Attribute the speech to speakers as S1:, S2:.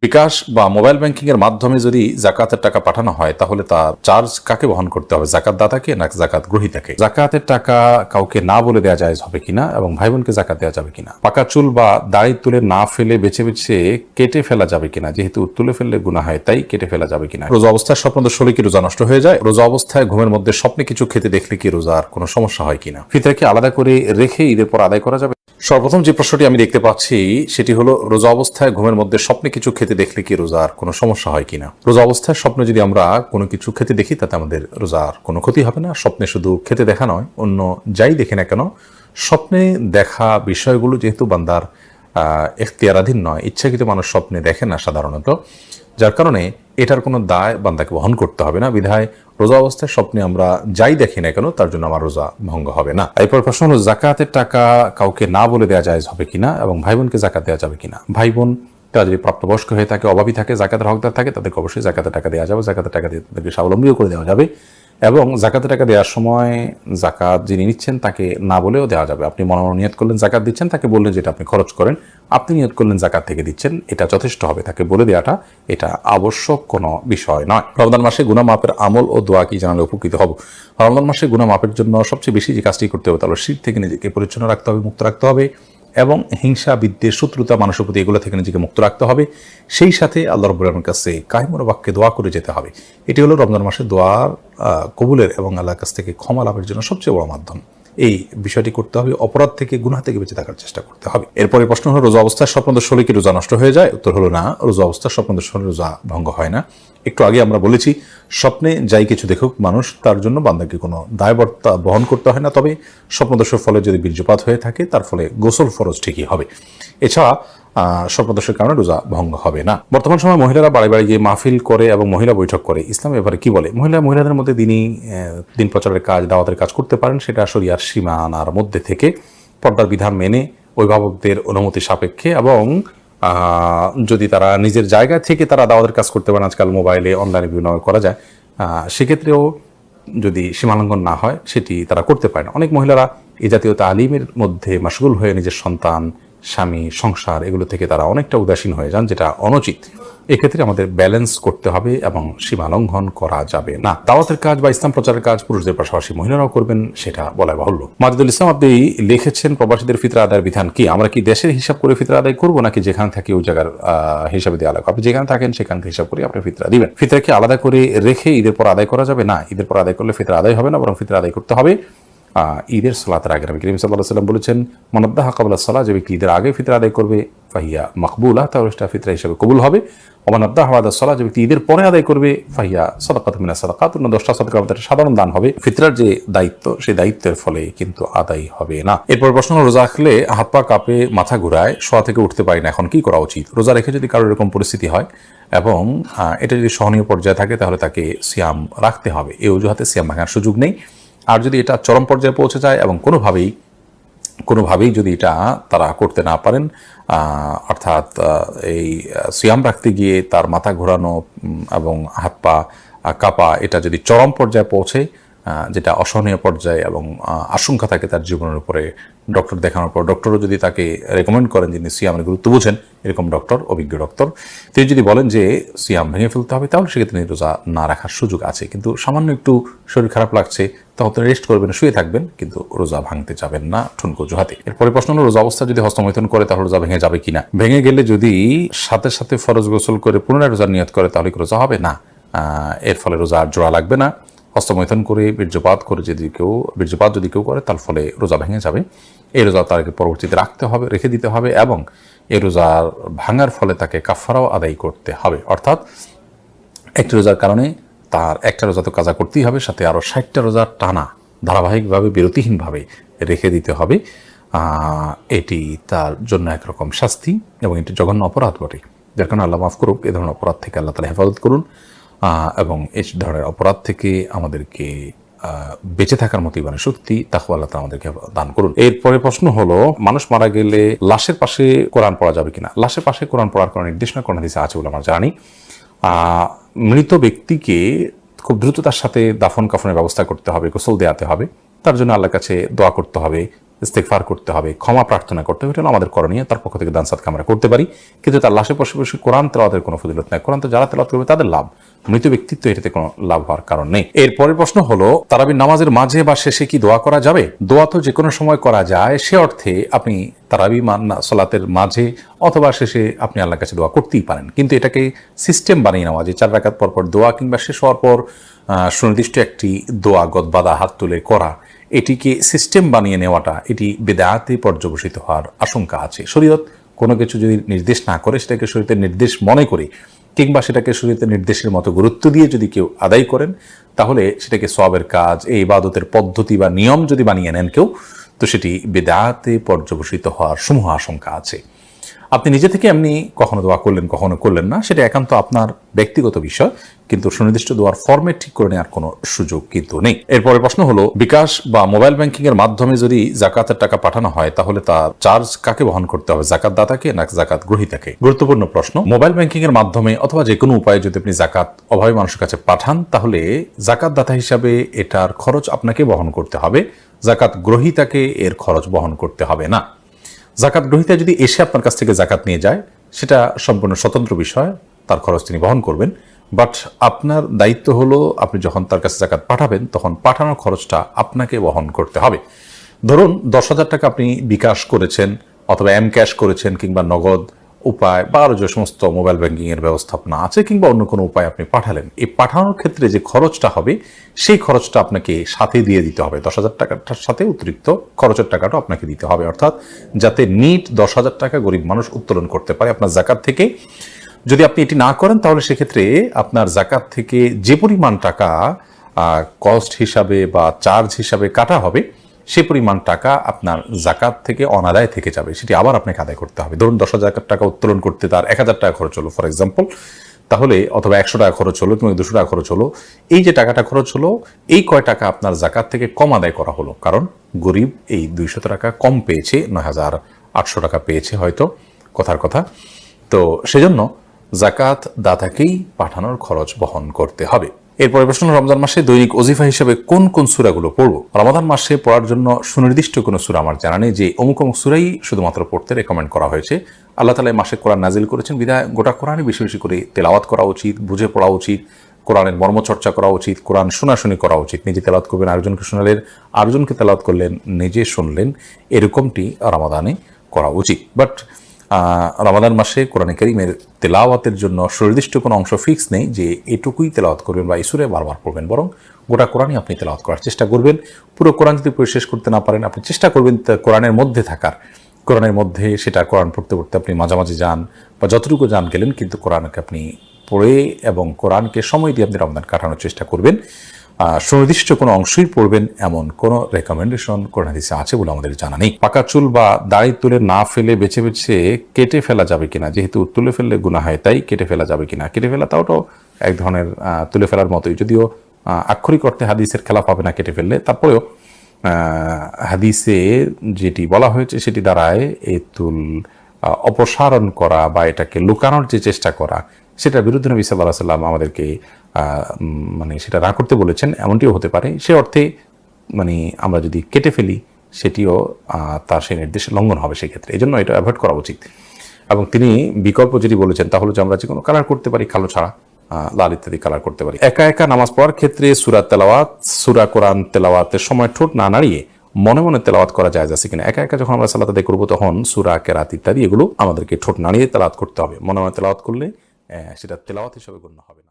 S1: বিকাশ বা mobile banking এর মাধ্যমে যদি জাকাতের টাকা পাঠানো হয় তাহলে তার চার্জ কাকে বহন করতে হবে, জাকাত দাতাকে না জাকাত গ্রহীতাকে? জাকাতের টাকা কাউকে না বলে দেওয়া যায় হবে কিনা এবং ভাই বোনকে জাকাত দেওয়া যাবে কিনা? পাকা চুল বা দাড়ি তুলে না ফেলে বেছে বেছে কেটে ফেলা যাবে কিনা? যেহেতু তুলে ফেললে গুনাহ হয় তাই কেটে ফেলা যাবে কিনা? রোজা অবস্থায় স্বপ্নদোষ হলে কি রোজা নষ্ট হয়ে যায়? রোজা অবস্থায় ঘুমের মধ্যে স্বপ্নে কিছু খেতে দেখলে কি রোজার কোনো সমস্যা হয় কিনা? ফিতরা কি আলাদা করে রেখে ঈদের পর আদায় করা যাবে? সর্বপ্রথম যে প্রশ্নটি আমি দেখতে পাচ্ছি সেটি হলো, রোজা অবস্থায় ঘুমের মধ্যে স্বপ্নে কিছু খেতে দেখলে কি রোজার কোনো সমস্যা হয় কিনা? রোজা অবস্থায় স্বপ্নে যদি আমরা কোনো কিছু খেতে দেখি তাতে আমাদের রোজার কোনো ক্ষতি হবে না। স্বপ্নে শুধু খেতে দেখা নয়, অন্য যাই দেখে না কেন, স্বপ্নে দেখা বিষয়গুলো যেহেতু বান্দার এখতিয়ারাধীন নয়, ইচ্ছাকৃত মানুষ স্বপ্নে দেখে না সাধারণত, যার কারণে এটার কোনো দায় বান্দাকে বহন করতে হবে না। বিধায় রোজা অবস্থায় স্বপ্নে আমরা যাই দেখি না কেন তার জন্য আমার রোজা ভঙ্গ হবে না। এরপর প্রশ্ন হলো, জাকাতের টাকা কাউকে না বলে দেওয়া যায় হবে কিনা এবং ভাই বোনকে জাকাত দেওয়া যাবে কিনা? ভাই বোন তারা যদি প্রাপ্তবয়স্ক হয়ে থাকে, অভাবী থাকে, জাকাতের হকদার থাকে, তাদেরকে অবশ্যই জাকাতের টাকা দেওয়া যাবে। জাকাতের টাকা দিয়ে তাদেরকে স্বাবলম্বীও করে দেওয়া যাবে এবং জাকাতের টাকা দেওয়ার সময় জাকাত যিনি নিচ্ছেন তাকে না বলেও দেওয়া যাবে। আপনি মনে মনে নিয়ত করলেন জাকাত দিচ্ছেন, তাকে বললেন যেটা আপনি খরচ করেন, আপনি নিয়ত করলেন জাকাত থেকে দিচ্ছেন, এটা যথেষ্ট হবে। তাকে বলে দেওয়াটা এটা আবশ্যক কোনো বিষয় নয়। রমজান মাসে গুনাহ মাপের আমল ও দোয়া কি জানালে উপকৃত হব? রমজান মাসে গুনাহ মাপের জন্য সবচেয়ে বেশি যে কাজটি করতে হবে তাহলে শিরক থেকে নিজেকে পরিচ্ছন্ন রাখতে হবে, মুক্ত রাখতে হবে এবং হিংসা, বিদ্বেষ, শত্রুতা, মানুষের প্রতি এগুলো থেকে নিজেকে মুক্ত রাখতে হবে। সেই সাথে আল্লাহ রাব্বুল আলামিনের কাছে কায়মুর বাক্যে দোয়া করে যেতে হবে। এটি হলো রমজান মাসে দোয়ার কবুলের এবং আল্লাহর কাছ থেকে ক্ষমা লাভের জন্য সবচেয়ে বড় মাধ্যম। এই বিষয়টি করতে হবে, অপরাধ থেকে, গুনাহ থেকে বেঁচে থাকার চেষ্টা করতে হবে। এরপরে প্রশ্ন হলো, রোজা অবস্থায় স্বপ্নদোষ হলে কি রোজা নষ্ট হয়ে যায়? উত্তর হলো না, রোজা অবস্থায় স্বপ্নদোষ হলে রোজা ভঙ্গ হয় না। একটু আগে আমরা বলেছি, স্বপ্নে যাই কিছু দেখুক মানুষ, তার জন্য বান্দাকে কোনো দায়বদ্ধতা বহন করতে হয় না। তবে স্বপ্নদোষের ফলে যদি বীর্যপাত হয়ে থাকে তার ফলে গোসল ফরজ ঠিকই হবে। এছাড়া স্বপ্নদোষের কারণে রোজা ভঙ্গ হবে না। বর্তমান সময় মহিলারা বাড়ি বাড়ি গিয়ে মাহফিল করে এবং মহিলা বৈঠক করে, ইসলাম এবারে কি বলে? মহিলাদের মধ্যে দিন প্রচারের কাজ, দাওয়াতের কাজ করতে পারেন, সেটা শরিয়ার সীমানার মধ্যে থেকে পর্দার বিধান মেনে অভিভাবকদের অনুমতি সাপেক্ষে এবং যদি তারা নিজের জায়গা থেকে তারা দাওয়াতের কাজ করতে পারেন, আজকাল মোবাইলে অনলাইনে বিভিন্ন করা যায়, সেক্ষেত্রেও যদি সীমালঙ্ঘন না হয় সেটি তারা করতে পারে না। অনেক মহিলারা এই জাতীয় তালিমের মধ্যে মাশগুল হয়ে নিজের সন্তান, স্বামী, সংসার এগুলো থেকে তারা অনেকটা উদাসীন হয়ে যান, যেটা অনুচিত। এক্ষেত্রে আমাদের ব্যালেন্স করতে হবে এবং সীমা লঙ্ঘন করা যাবে না। দাওয়াতের কাজ বা ইসলাম প্রচারের কাজ পুরুষদের পাশাপাশি মহিলারাও করবেন, সেটা বলা বাহুল্য। মাজিদুল ইসলাম আপনি লিখেছেন, প্রবাসীদের ফিতরা আদায়ের বিধান কি? আমরা কি দেশের হিসাব করে ফিতরা আদায় করবো নাকি যেখানে থাকি ওই জায়গার হিসাবে দিয়ে আলাদা? আপনি যেখানে থাকেন সেখান থেকে হিসাব করে আপনি ফিতরা দিবেন। ফিতরা কি আলাদা করে রেখে ঈদের পর আদায় করা যাবে? না, ঈদের পর আদায় করলে ফিতরা আদায় হবে না, বরং ফিতরা আদায় করতে হবে ঈদের সালাতের আগে। নবী করিম সাল্লাল্লাহু আলাইহি ওয়াসাল্লাম বলেছেন, মানাদ্দাহা ক্বাবলা সালাহ, যে ব্যক্তি ঈদের আগে ফিতরা আদায় করবে ফাহিয়া মাকবুলা, তাহলে সেটা ফিতরা হিসেবে কবুল হবে। ওমানাদ্দাহা বাদা সালাহ, যে ব্যক্তি ঈদের পরে আদায় করবে ফাহিয়া সাদাকাতুম মিনাস সাদাকাত, অন্য 10টা সাদাকার মধ্যে সাধারণ দান হবে। ফিতরার যে দায়িত্ব, সেই দায়িত্বের ফলে কিন্তু আদায় হবে না। এরপর প্রশ্ন, রোজা রাখলে হাত পা কাঁপে, মাথা ঘুরায়, শোয়া থেকে উঠতে পারি না, এখন কি করা উচিত? রোজা রেখে যদি কারোর এরকম পরিস্থিতি হয় এবং এটা যদি সহনীয় পর্যায়ে থাকে তাহলে তাকে সিয়াম রাখতে হবে। এই অজুহাতে সিয়াম ভাঙার সুযোগ নেই। আর যদি এটা চরম পর্যায়ে পৌঁছে যায় এবং কোনোভাবেই যদি এটা তারা করতে না পারেন, অর্থাৎ এই সিয়াম রাখতে গিয়ে তার মাথা ঘোরানো এবং হাত পা কাঁপা, এটা যদি চরম পর্যায়ে পৌঁছে, যেটা অসহনীয় পর্যায়ে এবং আশঙ্কা থাকে তার জীবনের উপরে, ডক্টর দেখানোর পর ডক্টরও যদি তাকে রেকমেন্ড করেন, যিনি সিয়ামের গুরুত্ব বুঝেন, এরকম ডক্টর, অভিজ্ঞ ডক্টর, তিনি যদি বলেন যে সিয়াম ভেঙে ফেলতে হবে, তাহলে সেক্ষেত্রে রোজা না রাখার সুযোগ আছে। কিন্তু সামান্য একটু শরীর খারাপ লাগছে, তখন তো রেস্ট করবেন, শুয়ে থাকবেন, কিন্তু রোজা ভাঙতে যাবেন না ঠুনকো অজুহাতে। এরপরে প্রশ্ন হলো, রোজা অবস্থা যদি হস্তমৈথুন করে তাহলে রোজা ভেঙে যাবে কিনা? ভেঙে গেলে যদি সাথে সাথে ফরজ গোসল করে পুনরায় রোজার নিয়ত করে তাহলে কি রোজা হবে? না, এর ফলে রোজা আর জোড়া লাগবে না। হস্তমৈথুন করে বীর্যপাত যদি কেউ করে তার ফলে রোজা ভেঙে যাবে। এই রোজা তাকে পরবর্তীতে রেখে দিতে হবে এবং এই রোজার ভাঙার ফলে তাকে কাফারাও আদায় করতে হবে। অর্থাৎ একটি রোজার কারণে তার একটা রোজা তো কাজা করতেই হবে, সাথে আরও 60টা রোজা টানা ধারাবাহিকভাবে বিরতিহীনভাবে রেখে দিতে হবে। এটি তার জন্য একরকম শাস্তি এবং এটি জঘন্য অপরাধ বটে, যার কারণে আল্লাহ মাফ করুক। এ ধরনের অপরাধ থেকে আল্লাহ তাআলা হেফাজত করুন এবং এই ধরনের অপরাধ থেকে আমাদেরকে বেঁচে থাকার মতো ইমানের শক্তি, তাকওয়া আল্লাহ তাআলা আমাদেরকে দান করুন। এরপরে প্রশ্ন হলো, মানুষ মারা গেলে লাশের পাশে কোরআন পড়া যাবে কিনা? লাশের পাশে কোরআন পড়ার কোনো নির্দেশনা কোন হাদিসে আছে বলে আমরা জানি। মৃত ব্যক্তিকে খুব দ্রুত তার সাথে দাফন কাফনের ব্যবস্থা করতে হবে, গোসল দেওয়াতে হবে, তার জন্য আল্লাহর কাছে দোয়া করতে হবে, ইস্তেগফার করতে হবে, ক্ষমা প্রার্থনা করতে হবে, এটা হলো আমাদের করণীয়। তার পক্ষ থেকে দান সাদকা আমরা করতে পারি, কিন্তু তার লাশে পাশে বসে কোরআন তেলাওয়াতের কোনো ফজিলত নাই। কোরআন তো যারা তেলাওয়াত করবে তাদের লাভ, মৃত ব্যক্তিত্ব এটাতে কোনো লাভ হওয়ার কারণ নেই। এরপরের প্রশ্ন হলো, তারাবির নামাজের মাঝে বা শেষে কি দোয়া করা যাবে? দোয়া তো যে কোনো সময় করা যায়, সে অর্থে আপনি তারাবি সালাতের মাঝে অথবা শেষে আপনি আল্লাহর কাছে দোয়া করতেই পারেন, কিন্তু এটাকে সিস্টেম বানিয়ে নেওয়া, যে 4 রাকাত পর পর দোয়া কিংবা শেষ হওয়ার পর সুনির্দিষ্ট একটি দোয়া গদবাদা হাত তুলে করা, এটিকে সিস্টেম বানিয়ে নেওয়াটা, এটি বেদাতে পর্যবসিত হওয়ার আশঙ্কা আছে। শরীয়ত কোনো কিছু যদি নির্দেশ না করে, সেটাকে শরীয়তের নির্দেশ মনে করে কিংবা সেটাকে শরীয়তের নির্দেশের মতো গুরুত্ব দিয়ে যদি কেউ আদায় করেন, তাহলে সেটাকে সওয়াবের কাজ, এই ইবাদতের পদ্ধতি বা নিয়ম যদি বানিয়ে নেন কেউ, তো সেটি বেদাতে পর্যবসিত হওয়ার সমূহ আশঙ্কা আছে। আপনি নিজে থেকে এমনি কখনো দোয়া করলেন, কখনো করলেন না, সেটা একান্ত আপনার ব্যক্তিগত বিষয়, কিন্তু সুনির্দিষ্ট দোয়ার ফরম্যাট ঠিক করে নেওয়ার কোনো সুযোগ কিন্তু নেই। এরপরে প্রশ্ন হলো, বিকাশ বা মোবাইল ব্যাংকিং এর মাধ্যমে যদি জাকাতের টাকা পাঠানো হয়, তাহলে তার চার্জ কাকে বহন করতে হবে, জাকাত দাতাকে না জাকাত গ্রহীতাকে? গুরুত্বপূর্ণ প্রশ্ন। মোবাইল ব্যাংকিং এর মাধ্যমে অথবা যে কোনো উপায়ে যদি আপনি জাকাত অভাবী মানুষের কাছে পাঠান, তাহলে জাকাত দাতা হিসাবে এটার খরচ আপনাকে বহন করতে হবে, জাকাত গ্রহীতাকে এর খরচ বহন করতে হবে না। জাকাত গ্রহীতা যদি এসে আপনার কাছ থেকে জাকাত নিয়ে যায়, সেটা সম্পূর্ণ স্বতন্ত্র বিষয়, তার খরচ তিনি বহন করবেন। বাট আপনার দায়িত্ব হলো, আপনি যখন তার কাছে জাকাত পাঠাবেন, তখন পাঠানোর খরচটা আপনাকে বহন করতে হবে। ধরুন 10,000 টাকা আপনি বিকাশ করেছেন অথবা এম ক্যাশ করেছেন কিংবা নগদ উপায় বা আরও যে সমস্ত মোবাইল ব্যাংকিং এর ব্যবস্থাপনা আছে কিংবা অন্য কোনো উপায় আপনি পাঠালেন, এই পাঠানোর ক্ষেত্রে যে খরচটা হবে, সেই খরচটা আপনাকে সাথে দিয়ে দিতে হবে। 10,000 টাকাটার সাথে অতিরিক্ত খরচের টাকাটা আপনাকে দিতে হবে, অর্থাৎ যাতে নিট 10,000 টাকা গরিব মানুষ উত্তোলন করতে পারে আপনার জাকাত থেকে। যদি আপনি এটি না করেন, তাহলে সেক্ষেত্রে আপনার জাকাত থেকে যে পরিমাণ টাকা কস্ট হিসাবে বা চার্জ হিসাবে কাটা হবে, সে পরিমাণ টাকা আপনার জাকাত থেকে অনাদায় থেকে যাবে, সেটি আবার আপনাকে আদায় করতে হবে। ধরুন 10,000 টাকা উত্তোলন করতে তার 1,000 টাকা খরচ হলো ফর এক্সাম্পল, তাহলে অথবা 100 টাকা খরচ হলো কিংবা 200 টাকা খরচ হলো, এই যে টাকাটা খরচ হলো, এই কয় টাকা আপনার জাকাত থেকে কম আদায় করা হলো, কারণ গরিব এই 200 টাকা কম পেয়েছে, 9,800 টাকা পেয়েছে হয়তো, কথার কথা। তো সেজন্য জাকাত দাতাকেই পাঠানোর খরচ বহন করতে হবে। এরপরে প্রশ্ন, রমজান মাসে দৈনিক ওজিফা হিসেবে কোন কোন সূরাগুলো পড়বো? রমাদান মাসে পড়ার জন্য সুনির্দিষ্ট কোনো সূরা আমার জানা নেই যে অমুক অমুক সূরাই শুধুমাত্র পড়তে রেকমেন্ড করা হয়েছে। আল্লাহ তাআলা মাসে কোরআন নাজিল করেছেন, বিধায় গোটা কোরআনে বেশি বেশি করে তেলাওয়াত করা উচিত, বুঝে পড়া উচিত, কোরআনের মর্মচর্চা করা উচিত, কোরআন শোনাশুনি করা উচিত। নিজে তেলাওয়াত করবেন, আরেকজনকে শোনালেন, আরেকজনকে তেলাওয়াত করলেন, নিজে শুনলেন, এরকমটি রমাদানে করা উচিত। বাট রমাদান মাসে কোরআনে কারীমের তেলাওয়াতের জন্য সুনির্দিষ্ট কোনো অংশ ফিক্স নেই যে এটুকুই তেলাওয়াত করবেন বা এই সূরা বারবার পড়বেন, বরং গোটা কোরআনই আপনি তেলাওয়াত করার চেষ্টা করবেন। পুরো কোরআন যদি পড়ে শেষ করতে না পারেন, আপনি চেষ্টা করবেন কোরআনের মধ্যে থাকার, কোরআনের মধ্যে সেটা কোরআন পড়তে পড়তে আপনি মাঝামাঝি যান বা যতটুকু যান গেলেন, কিন্তু কোরআনকে আপনি পড়ে এবং কোরআনকে সময় দিয়ে আপনি রমজান কাটানোর চেষ্টা করবেন। সুনির্দিষ্ট কোনো অংশই পড়বেন এমন কোনো রেকমেন্ডেশন কোরআন হাদিসে আছে বলে আমাদের জানা নেই। পাকা চুল বা দাড়ি তুলে না ফেলে বেছে বেছে কেটে ফেলা যাবে কিনা? যেহেতু তুলে ফেললে গুনাহ হয়, তাই কেটে ফেলা যাবে কিনা? কেটে ফেলা তাও তো এক ধরনের তুলে ফেলার মতোই, যদিও আক্ষরিক অর্থে হাদিসের খেলাফ হবে না কেটে ফেললে, তারপরেও হাদিসে যেটি বলা হয়েছে সেটি দ্বারায় এই চুল অপসারণ করা বা এটাকে লুকানোর যে চেষ্টা করা, সেটার বিরুদ্ধে নবী সাল্লাল্লাহু আলাইহি ওয়াসাল্লাম আমাদেরকে মানে সেটা না করতে বলেছেন, এমনটিও হতে পারে। সে অর্থে মানে আমরা যদি কেটে ফেলি, সেটিও তার সেই নির্দেশের লঙ্ঘন হবে সেক্ষেত্রে, এই জন্য এটা অ্যাভয়েড করা উচিত। এবং তিনি বিকল্প যেটি বলেছেন তা হলো যে আমরা যে কোনো কালার করতে পারি, কালো ছাড়া লাল ইত্যাদি কালার করতে পারি। একা একা নামাজ পড়ার ক্ষেত্রে সূরা তেলাওয়াত, সূরা কোরআন তেলাওয়াতের সময় ঠোঁট না নাড়িয়ে মনে মনে তেলাওয়াত করা জায়েজ আছে কিনা? একা একা যখন আমরা সালাত আদায় করবো, তখন সূরা, কেরাত ইত্যাদি এগুলো আমাদেরকে ঠোঁট নাড়িয়ে তেলাওয়াত করতে হবে। মনে মনে তেলাওয়াত করলে সেটা তেলাওয়াত হিসেবে গণ্য হবে না।